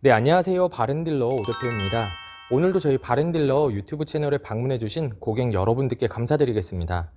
네, 안녕하세요. 바른딜러 오대표입니다. 오늘도 저희 바른딜러 유튜브 채널에 방문해주신 고객 여러분들께 감사드리겠습니다.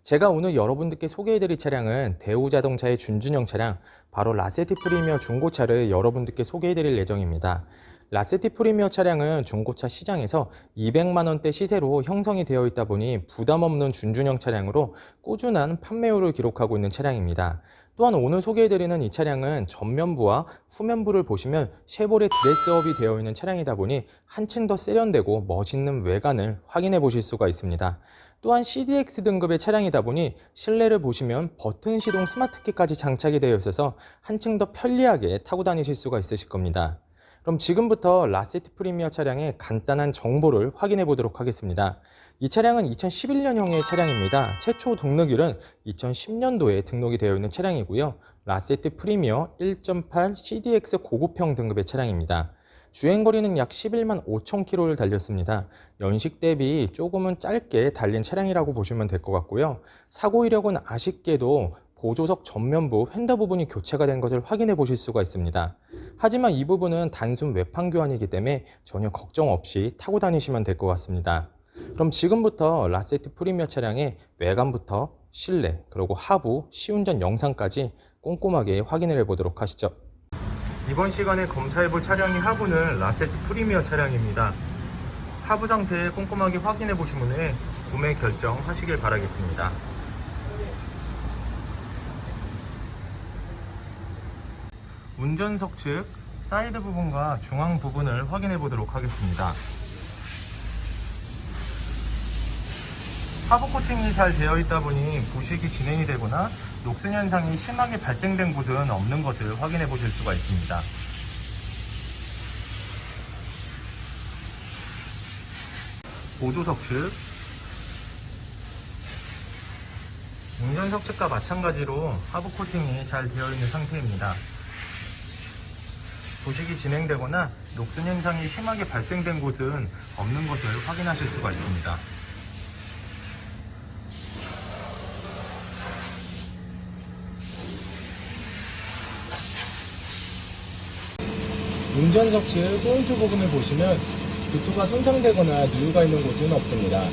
제가 오늘 여러분들께 소개해드릴 차량은 대우자동차의 준준형 차량, 바로 라세티 프리미어 중고차를 여러분들께 소개해드릴 예정입니다. 라세티 프리미어 차량은 중고차 시장에서 200만 원대 시세로 형성이 되어 있다 보니 부담 없는 준준형 차량으로 꾸준한 판매율을 기록하고 있는 차량입니다. 또한 오늘 소개해드리는 이 차량은 전면부와 후면부를 보시면 쉐보레 드레스업이 되어 있는 차량이다 보니 한층 더 세련되고 멋있는 외관을 확인해 보실 수가 있습니다. 또한 CDX 등급의 차량이다 보니 실내를 보시면 버튼 시동 스마트키까지 장착이 되어 있어서 한층 더 편리하게 타고 다니실 수가 있으실 겁니다. 그럼 지금부터 라세티 프리미어 차량의 간단한 정보를 확인해 보도록 하겠습니다. 이 차량은 2011년형의 차량입니다. 최초 등록일은 2010년도에 등록이 되어 있는 차량이고요. 라세티 프리미어 1.8 CDX 고급형 등급의 차량입니다. 주행거리는 약 11만 5천 킬로를 달렸습니다. 연식 대비 조금은 짧게 달린 차량이라고 보시면 될 것 같고요. 사고 이력은 아쉽게도 보조석 전면부 휀더 부분이 교체가 된 것을 확인해 보실 수가 있습니다. 하지만 이 부분은 단순 외판 교환이기 때문에 전혀 걱정 없이 타고 다니시면 될 것 같습니다. 그럼 지금부터 라세티 프리미어 차량의 외관부터 실내 그리고 하부 시운전 영상까지 꼼꼼하게 확인을 해보도록 하시죠. 이번 시간에 검사해볼 차량이 하부는 라세티 프리미어 차량입니다. 하부 상태 꼼꼼하게 확인해 보신 후에 구매 결정하시길 바라겠습니다. 운전석 측 사이드 부분과 중앙 부분을 확인해 보도록 하겠습니다. 하부 코팅이 잘 되어 있다 보니 부식이 진행이 되거나 녹슨 현상이 심하게 발생된 곳은 없는 것을 확인해 보실 수가 있습니다. 보조석 측, 운전석 측과 마찬가지로 하부 코팅이 잘 되어 있는 상태입니다. 부식이 진행되거나 녹슨 현상이 심하게 발생된 곳은 없는 것을 확인하실 수가 있습니다. 운전석 측 포인트 부분을 보시면 루트가 손상되거나 누유가 있는 곳은 없습니다.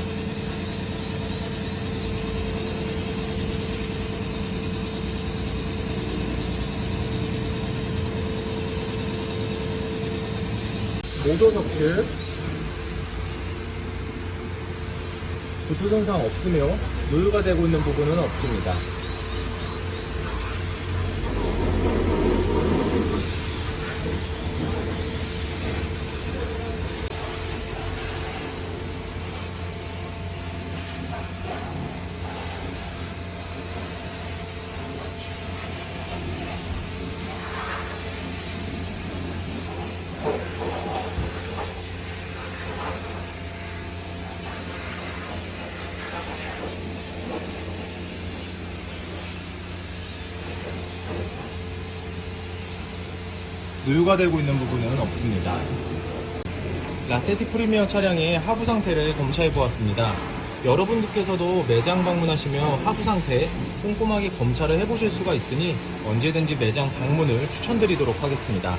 모조석 측 루트 손상 없으며 누유가 되고 있는 부분은 없습니다. 누유가 되고 있는 부분은 없습니다. 라세티 프리미어 차량의 하부 상태를 검사해 보았습니다. 여러분들께서도 매장 방문하시며 하부 상태 꼼꼼하게 검사를 해보실 수가 있으니 언제든지 매장 방문을 추천드리도록 하겠습니다.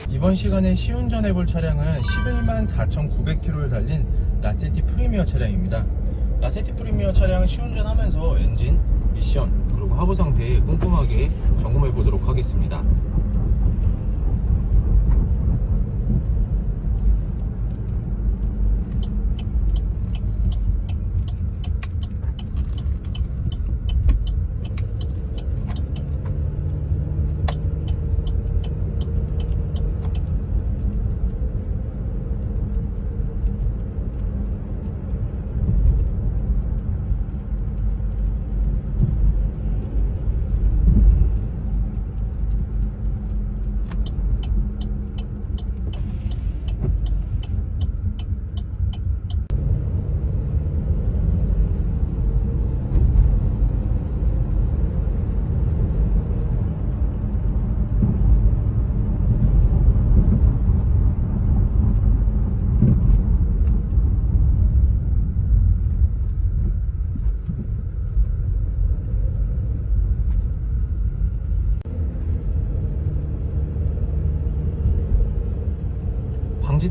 이번 시간에 시운전 해볼 차량은 11만 4,900km를 달린 라세티 프리미어 차량입니다. 라세티 프리미어 차량 시운전하면서 엔진, 미션, 그리고 하부 상태 꼼꼼하게 점검해 보도록 하겠습니다.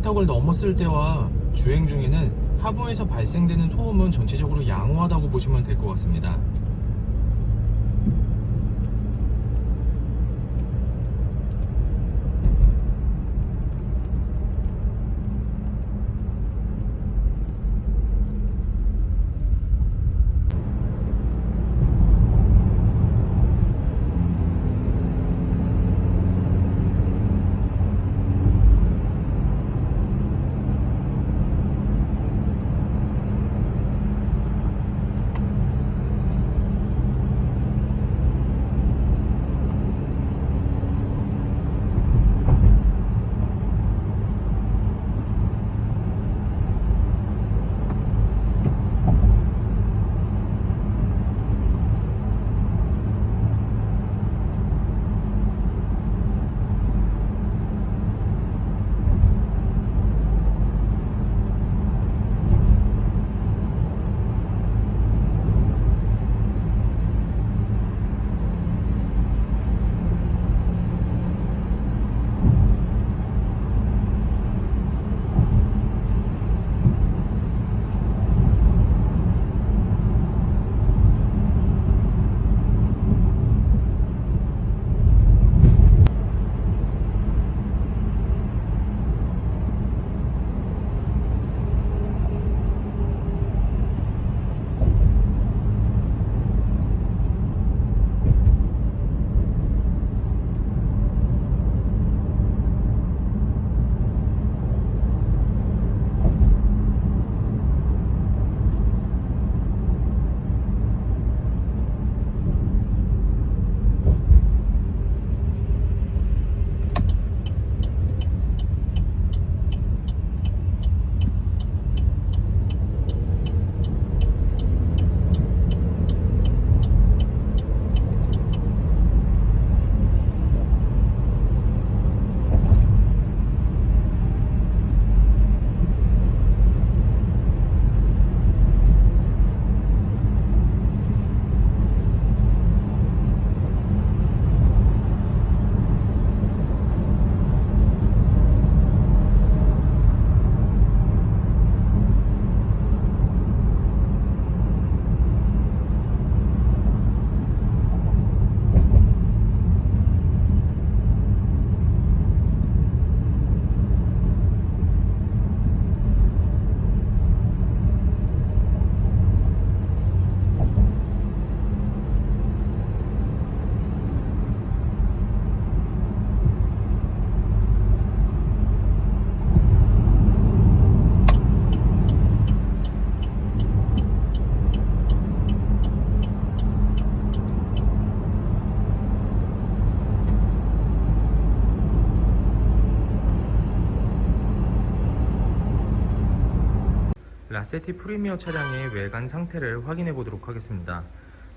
미터를 넘었을 때와 주행 중에는 하부에서 발생되는 소음은 전체적으로 양호하다고 보시면 될 것 같습니다. 라세티 프리미어 차량의 외관 상태를 확인해 보도록 하겠습니다.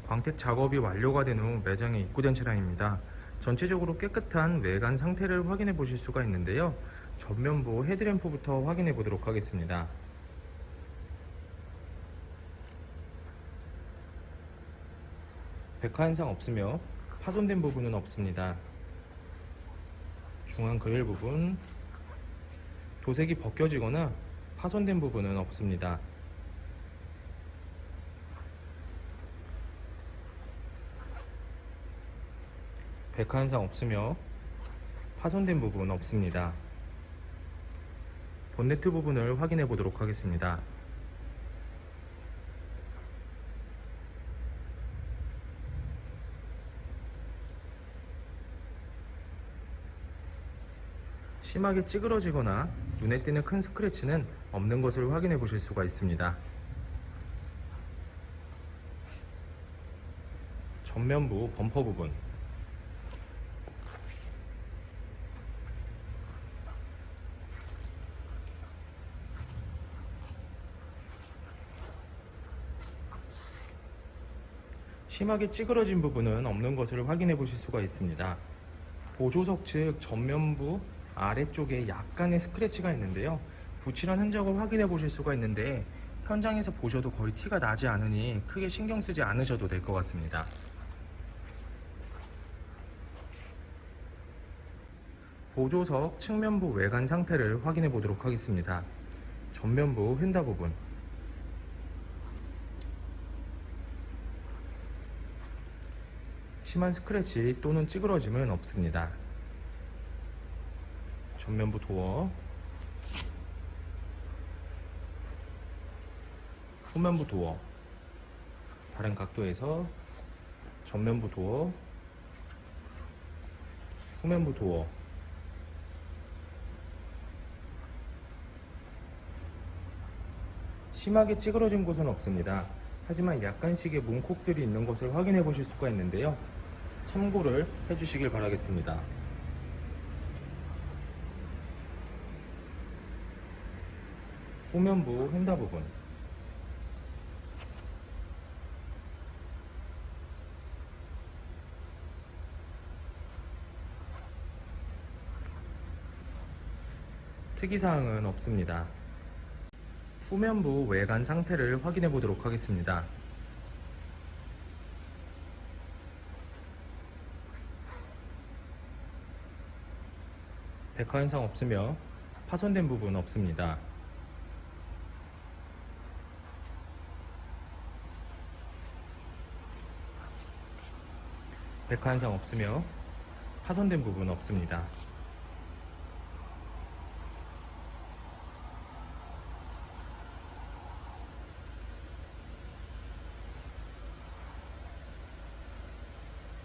광택 작업이 완료가 된 후 매장에 입고된 차량입니다. 전체적으로 깨끗한 외관 상태를 확인해 보실 수가 있는데요. 전면부 헤드램프부터 확인해 보도록 하겠습니다. 백화 현상 없으며 파손된 부분은 없습니다. 중앙 그릴 부분, 도색이 벗겨지거나 파손된 부분은 없습니다. 백화 현상 없으며 파손된 부분 없습니다. 본네트 부분을 확인해 보도록 하겠습니다. 심하게 찌그러지거나 눈에 띄는 큰 스크래치는 없는 것을 확인해 보실 수가 있습니다. 전면부 범퍼 부분, 심하게 찌그러진 부분은 없는 것을 확인해 보실 수가 있습니다. 보조석 측 전면부 아래쪽에 약간의 스크래치가 있는데요. 붙이란 흔적을 확인해 보실 수가 있는데 현장에서 보셔도 거의 티가 나지 않으니 크게 신경 쓰지 않으셔도 될 것 같습니다. 보조석 측면부 외관 상태를 확인해 보도록 하겠습니다. 전면부 휀다 부분, 심한 스크래치 또는 찌그러짐은 없습니다. 전면부 도어, 후면부 도어, 다른 각도에서 전면부 도어, 후면부 도어, 심하게 찌그러진 곳은 없습니다. 하지만 약간씩의 문콕들이 있는 것을 확인해 보실 수가 있는데요. 참고를 해주시길 바라겠습니다. 후면부 휀다 부분, 특이사항은 없습니다. 후면부 외관 상태를 확인해 보도록 하겠습니다. 백화 현상 없으며 파손된 부분 없습니다. 백화 현상 없으며 파손된 부분 없습니다.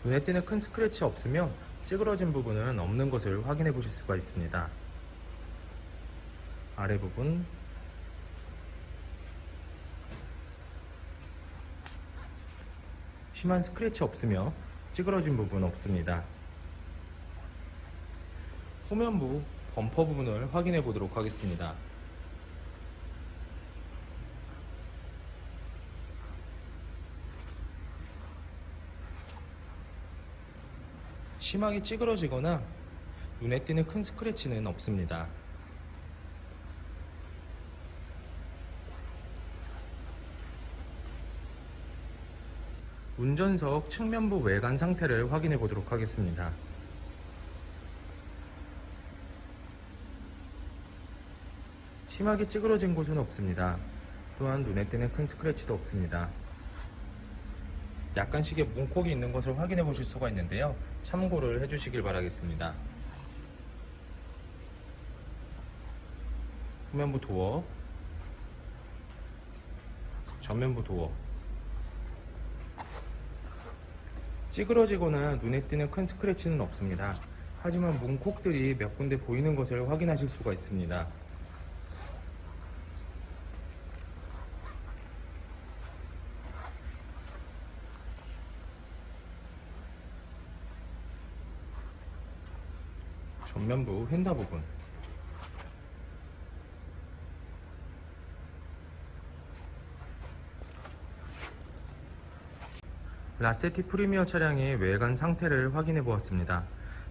눈에 띄는 큰 스크래치 없으며 찌그러진 부분은 없는 것을 확인해 보실 수가 있습니다. 아래 부분, 심한 스크래치 없으며 찌그러진 부분 없습니다. 후면부 범퍼 부분을 확인해 보도록 하겠습니다. 심하게 찌그러지거나 눈에 띄는 큰 스크래치는 없습니다. 운전석 측면부 외관 상태를 확인해 보도록 하겠습니다. 심하게 찌그러진 곳은 없습니다. 또한 눈에 띄는 큰 스크래치도 없습니다. 약간씩의 문콕이 있는 것을 확인해 보실 수가 있는데요. 참고를 해주시길 바라겠습니다. 후면부 도어, 전면부 도어, 찌그러지거나 눈에 띄는 큰 스크래치는 없습니다. 하지만 문콕들이 몇 군데 보이는 것을 확인하실 수가 있습니다. 전면부 휀다 부분, 라세티 프리미어 차량의 외관 상태를 확인해 보았습니다.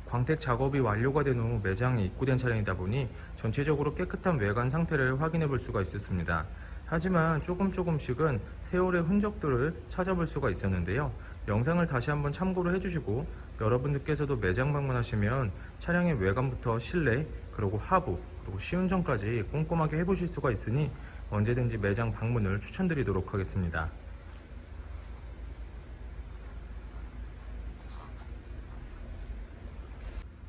광택 작업이 완료가 된 후 매장에 입고된 차량이다 보니 전체적으로 깨끗한 외관 상태를 확인해 볼 수가 있었습니다. 하지만 조금씩은 세월의 흔적들을 찾아볼 수가 있었는데요. 영상을 다시 한번 참고를 해주시고 여러분들께서도 매장 방문하시면 차량의 외관부터 실내, 그리고 하부, 그리고 시운전까지 꼼꼼하게 해보실 수가 있으니 언제든지 매장 방문을 추천드리도록 하겠습니다.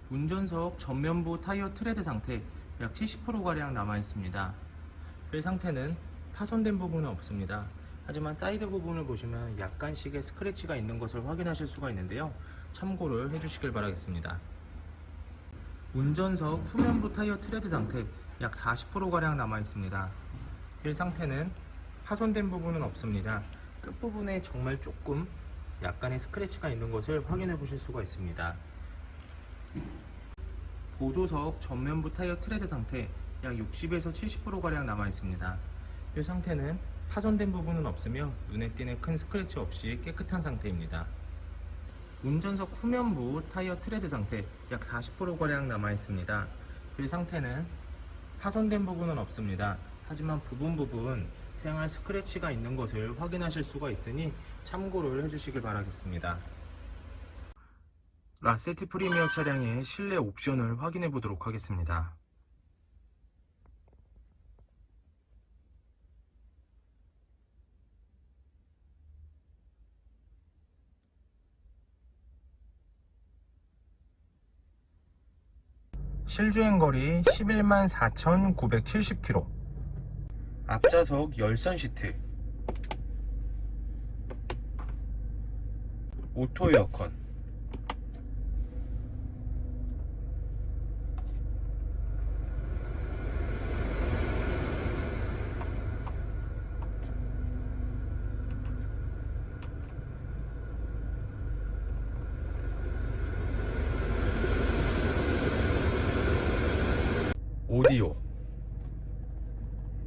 운전석 전면부 타이어 트레드 상태 약 70%가량 남아있습니다. 휠 상태는 파손된 부분은 없습니다. 하지만 사이드 부분을 보시면 약간씩의 스크래치가 있는 것을 확인하실 수가 있는데요. 참고를 해주시길 바라겠습니다. 운전석 후면부 타이어 트레드 상태 약 40%가량 남아있습니다. 휠 상태는 파손된 부분은 없습니다. 끝부분에 정말 조금 약간의 스크래치가 있는 것을 확인해 보실 수가 있습니다. 보조석 전면부 타이어 트레드 상태 약 60에서 70%가량 남아있습니다. 휠 상태는 파손된 부분은 없으며 눈에 띄는 큰 스크래치 없이 깨끗한 상태입니다. 운전석 후면부 타이어 트레드 상태 약 40%가량 남아있습니다. 휠 상태는 파손된 부분은 없습니다. 하지만 부분 생활 스크래치가 있는 것을 확인하실 수가 있으니 참고를 해주시길 바라겠습니다. 라세티 프리미어 차량의 실내 옵션을 확인해 보도록 하겠습니다. 실주행거리 11만 4,970km, 앞좌석 열선 시트, 오토 에어컨, 오디오,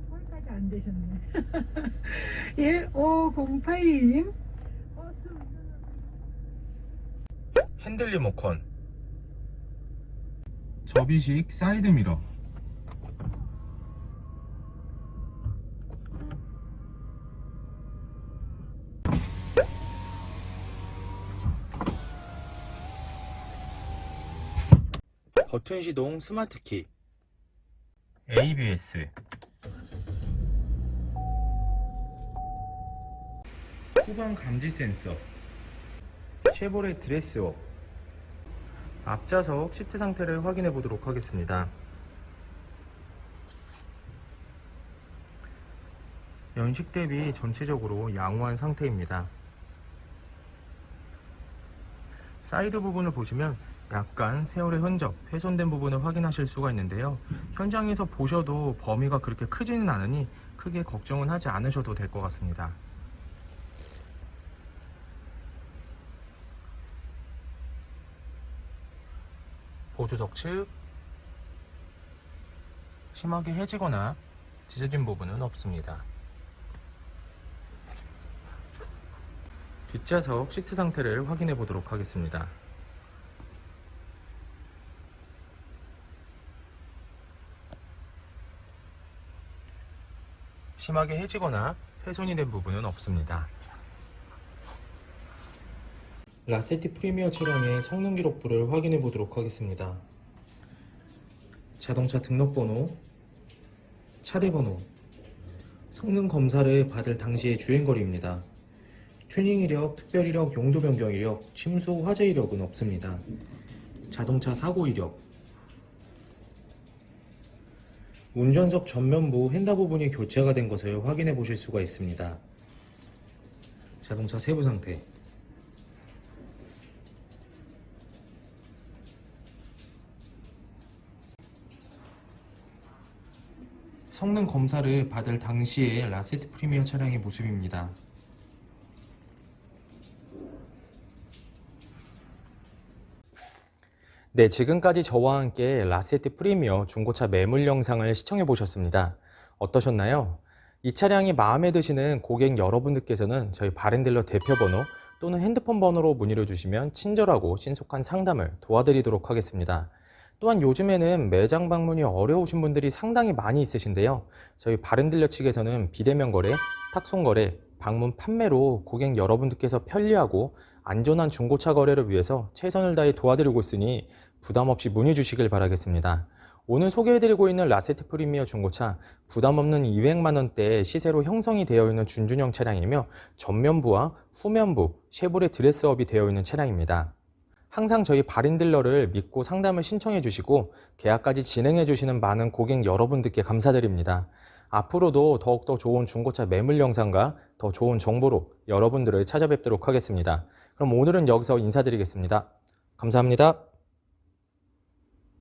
거기까지 안 되셨네. 1508님 버스 핸들 리모컨, 접이식 사이드 미러, 버튼 시동 스마트 키, ABS, 후방 감지 센서, 쉐보레 드레스업, 앞좌석 시트 상태를 확인해 보도록 하겠습니다. 연식 대비 전체적으로 양호한 상태입니다. 사이드 부분을 보시면 약간 세월의 흔적, 훼손된 부분을 확인하실 수가 있는데요. 현장에서 보셔도 범위가 그렇게 크지는 않으니 크게 걱정은 하지 않으셔도 될 것 같습니다. 보조석 측 심하게 해지거나 찢어진 부분은 없습니다. 뒷좌석 시트 상태를 확인해 보도록 하겠습니다. 심하게 해지거나 훼손이 된 부분은 없습니다. 라세티 프리미어 차량의 성능 기록부를 확인해 보도록 하겠습니다. 자동차 등록번호, 차례번호, 성능 검사를 받을 당시의 주행거리입니다. 튜닝 이력, 특별 이력, 용도 변경 이력, 침수 화재 이력은 없습니다. 자동차 사고 이력, 운전석 전면부 휀다 부분이 교체가 된 것을 확인해 보실 수가 있습니다. 자동차 세부 상태, 성능 검사를 받을 당시의 라세티 프리미어 차량의 모습입니다. 네, 지금까지 저와 함께 라세티 프리미어 중고차 매물 영상을 시청해 보셨습니다. 어떠셨나요? 이 차량이 마음에 드시는 고객 여러분들께서는 저희 바렌딜러 대표번호 또는 핸드폰 번호로 문의를 주시면 친절하고 신속한 상담을 도와드리도록 하겠습니다. 또한 요즘에는 매장 방문이 어려우신 분들이 상당히 많이 있으신데요. 저희 바렌딜러 측에서는 비대면 거래, 탁송 거래, 방문 판매로 고객 여러분들께서 편리하고 안전한 중고차 거래를 위해서 최선을 다해 도와드리고 있으니 부담 없이 문의 주시길 바라겠습니다. 오늘 소개해드리고 있는 라세티 프리미어 중고차 부담 없는 200만 원대의 시세로 형성이 되어 있는 준준형 차량이며 전면부와 후면부, 쉐보레 드레스업이 되어 있는 차량입니다. 항상 저희 바렌딜러를 믿고 상담을 신청해 주시고 계약까지 진행해 주시는 많은 고객 여러분들께 감사드립니다. 앞으로도 더욱더 좋은 중고차 매물 영상과 더 좋은 정보로 여러분들을 찾아뵙도록 하겠습니다. 그럼 오늘은 여기서 인사드리겠습니다. 감사합니다.